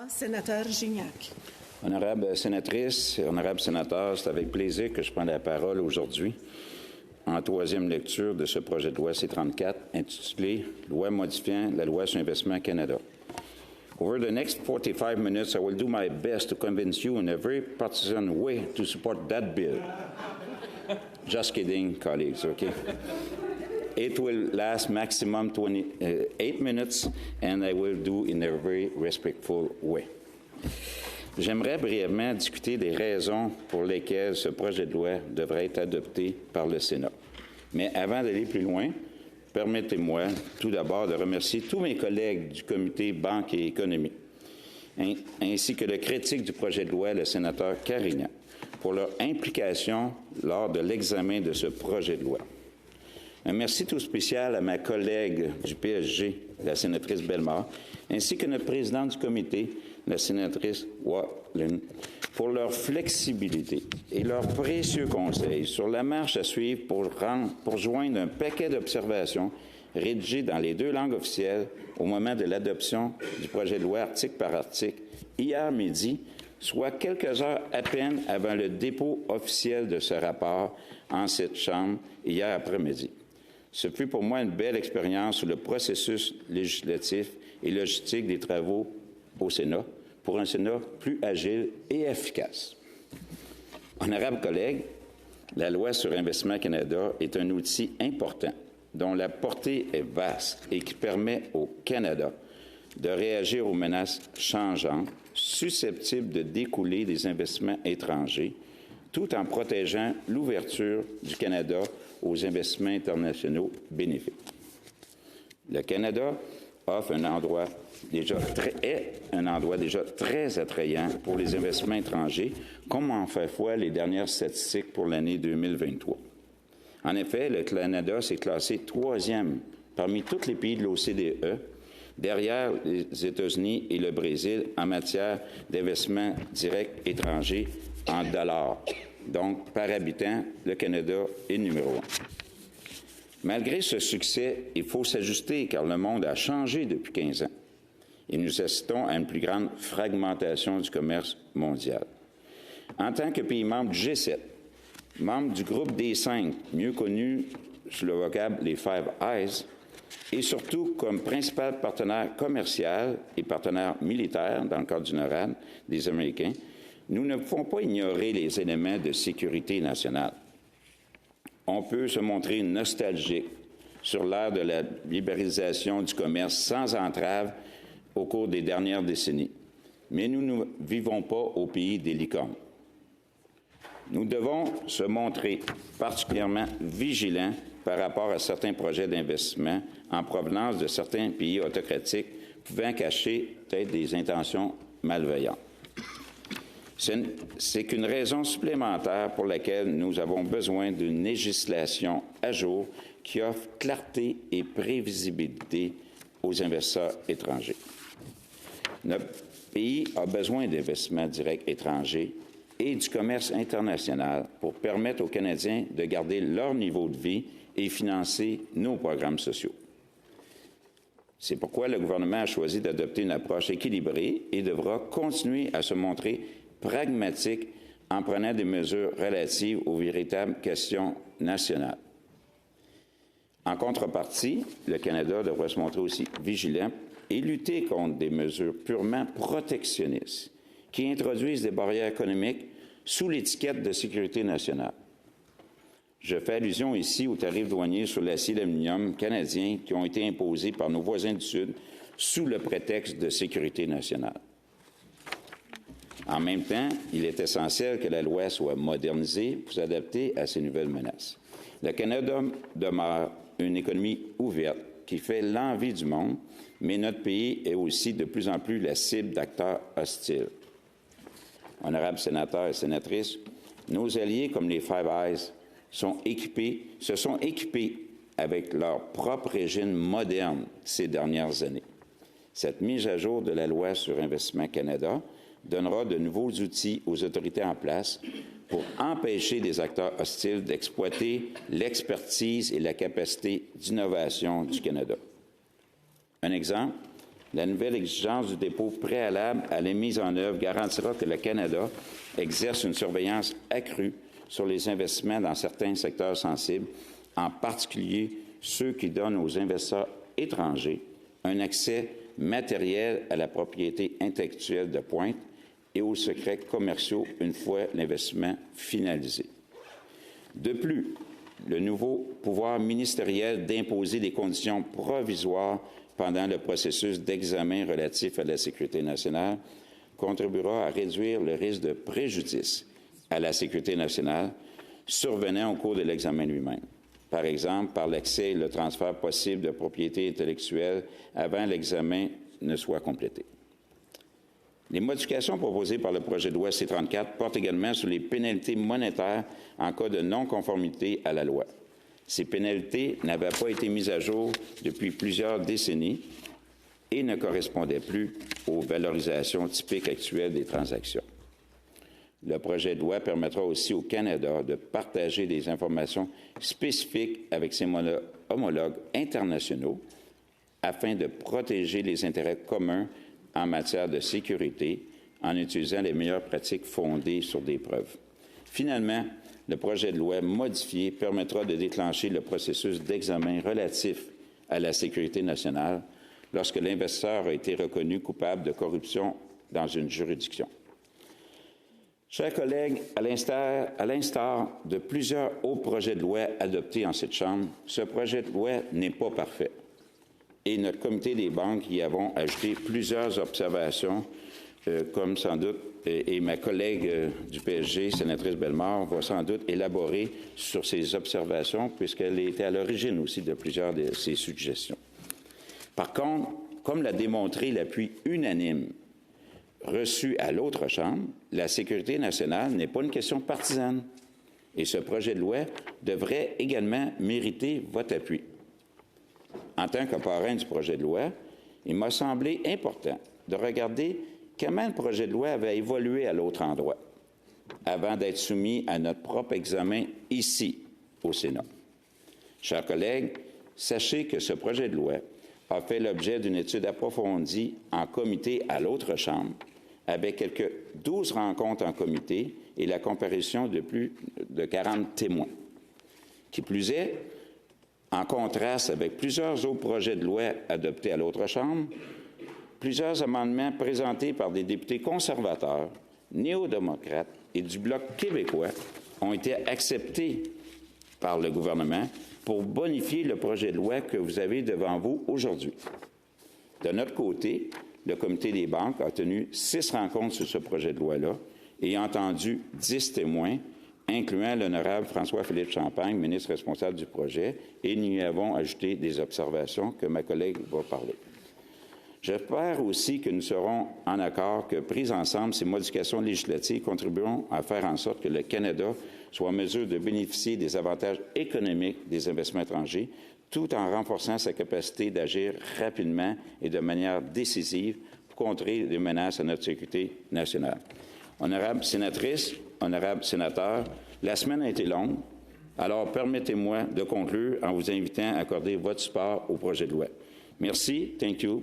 Sénateur Gignac. Honorable sénatrice, honorable sénateur, c'est avec plaisir que je prends la parole aujourd'hui en troisième lecture de ce projet de loi C-34 intitulé « Loi modifiant la loi sur l'investissement Canada ». Over the next 45 minutes, I will do my best to convince you in a very partisan way to support that bill. Just kidding, colleagues, okay? It will last maximum 28 minutes, and I will do in a very respectful way. J'aimerais brièvement discuter des raisons pour lesquelles ce projet de loi devrait être adopté par le Sénat. Mais avant d'aller plus loin, permettez-moi tout d'abord de remercier tous mes collègues du comité Banque et Économie, ainsi que le critique du projet de loi, le sénateur Carignan, pour leur implication lors de l'examen de ce projet de loi. Un merci tout spécial à ma collègue du PSG, la sénatrice Bellemare, ainsi que notre présidente du comité, la sénatrice Wallin, pour leur flexibilité et leurs précieux conseils sur la marche à suivre pour joindre un paquet d'observations rédigées dans les deux langues officielles au moment de l'adoption du projet de loi article par article hier midi, soit quelques heures à peine avant le dépôt officiel de ce rapport en cette Chambre hier après-midi. Ce fut pour moi une belle expérience sur le processus législatif et logistique des travaux au Sénat, pour un Sénat plus agile et efficace. Honorables collègues, la loi sur Investissement Canada est un outil important dont la portée est vaste et qui permet au Canada de réagir aux menaces changeantes susceptibles de découler des investissements étrangers, tout en protégeant l'ouverture du Canada aux investissements internationaux bénéfiques. Le Canada offre un endroit déjà très attrayant pour les investissements étrangers, comme en fait foi les dernières statistiques pour l'année 2023. En effet, le Canada s'est classé troisième parmi tous les pays de l'OCDE, derrière les États-Unis et le Brésil en matière d'investissement direct étranger en dollars. Donc, par habitant, le Canada est numéro 1. Malgré ce succès, il faut s'ajuster car le monde a changé depuis 15 ans et nous assistons à une plus grande fragmentation du commerce mondial. En tant que pays membre du G7, membre du groupe des 5, mieux connu sous le vocable les Five Eyes, et surtout comme principal partenaire commercial et partenaire militaire dans le cadre du NORAD des Américains, nous ne pouvons pas ignorer les éléments de sécurité nationale. On peut se montrer nostalgique sur l'ère de la libéralisation du commerce sans entrave au cours des dernières décennies. Mais nous ne vivons pas au pays des licornes. Nous devons se montrer particulièrement vigilants par rapport à certains projets d'investissement en provenance de certains pays autocratiques pouvant cacher peut-être des intentions malveillantes. C'est qu'une raison supplémentaire pour laquelle nous avons besoin d'une législation à jour qui offre clarté et prévisibilité aux investisseurs étrangers. Notre pays a besoin d'investissements directs étrangers et du commerce international pour permettre aux Canadiens de garder leur niveau de vie et financer nos programmes sociaux. C'est pourquoi le gouvernement a choisi d'adopter une approche équilibrée et devra continuer à se montrer pragmatique en prenant des mesures relatives aux véritables questions nationales. En contrepartie, le Canada devra se montrer aussi vigilant et lutter contre des mesures purement protectionnistes qui introduisent des barrières économiques sous l'étiquette de sécurité nationale. Je fais allusion ici aux tarifs douaniers sur l'acier et l'aluminium canadien qui ont été imposés par nos voisins du Sud sous le prétexte de sécurité nationale. En même temps, il est essentiel que la loi soit modernisée pour s'adapter à ces nouvelles menaces. Le Canada demeure une économie ouverte qui fait l'envie du monde, mais notre pays est aussi de plus en plus la cible d'acteurs hostiles. Honorables sénateurs et sénatrices, nos alliés comme les Five Eyes se sont équipés avec leur propre régime moderne ces dernières années. Cette mise à jour de la loi sur Investissement Canada donnera de nouveaux outils aux autorités en place pour empêcher des acteurs hostiles d'exploiter l'expertise et la capacité d'innovation du Canada. Un exemple, La nouvelle exigence du dépôt préalable à la mise en œuvre garantira que le Canada exerce une surveillance accrue sur les investissements dans certains secteurs sensibles, en particulier ceux qui donnent aux investisseurs étrangers un accès matériel à la propriété intellectuelle de pointe et aux secrets commerciaux une fois l'investissement finalisé. De plus, le nouveau pouvoir ministériel d'imposer des conditions provisoires pendant le processus d'examen relatif à la sécurité nationale contribuera à réduire le risque de préjudice à la sécurité nationale survenant au cours de l'examen lui-même. Par exemple, par l'accès et le transfert possible de propriété intellectuelle avant l'examen ne soit complété. Les modifications proposées par le projet de loi C-34 portent également sur les pénalités monétaires en cas de non-conformité à la loi. Ces pénalités n'avaient pas été mises à jour depuis plusieurs décennies et ne correspondaient plus aux valorisations typiques actuelles des transactions. Le projet de loi permettra aussi au Canada de partager des informations spécifiques avec ses homologues internationaux afin de protéger les intérêts communs en matière de sécurité en utilisant les meilleures pratiques fondées sur des preuves. Finalement, le projet de loi modifié permettra de déclencher le processus d'examen relatif à la sécurité nationale lorsque l'investisseur a été reconnu coupable de corruption dans une juridiction. Chers collègues, à l'instar de plusieurs hauts projets de loi adoptés en cette Chambre, ce projet de loi n'est pas parfait. Et notre comité des banques y avons ajouté plusieurs observations, comme sans doute, et ma collègue du PSG, sénatrice Bellemare, va sans doute élaborer sur ces observations, puisqu'elle était à l'origine aussi de plusieurs de ces suggestions. Par contre, comme l'a démontré l'appui unanime reçu à l'autre Chambre, la sécurité nationale n'est pas une question partisane. Et ce projet de loi devrait également mériter votre appui. En tant que parrain du projet de loi, il m'a semblé important de regarder comment le projet de loi avait évolué à l'autre endroit, avant d'être soumis à notre propre examen ici, au Sénat. Chers collègues, sachez que ce projet de loi a fait l'objet d'une étude approfondie en comité à l'autre Chambre, avec quelques 12 rencontres en comité et la comparution de plus de 40 témoins. Qui plus est, en contraste avec plusieurs autres projets de loi adoptés à l'autre Chambre, plusieurs amendements présentés par des députés conservateurs, néo-démocrates et du Bloc québécois ont été acceptés par le gouvernement pour bonifier le projet de loi que vous avez devant vous aujourd'hui. De notre côté, le comité des banques a tenu 6 rencontres sur ce projet de loi-là et a entendu 10 témoins, incluant l'honorable François-Philippe Champagne, ministre responsable du projet, et nous y avons ajouté des observations que ma collègue va parler. J'espère aussi que nous serons en accord que, prises ensemble, ces modifications législatives contribueront à faire en sorte que le Canada soit en mesure de bénéficier des avantages économiques des investissements étrangers, tout en renforçant sa capacité d'agir rapidement et de manière décisive pour contrer les menaces à notre sécurité nationale. Honorables sénatrices, honorables sénateurs, la semaine a été longue, alors permettez-moi de conclure en vous invitant à accorder votre support au projet de loi. Merci, thank you.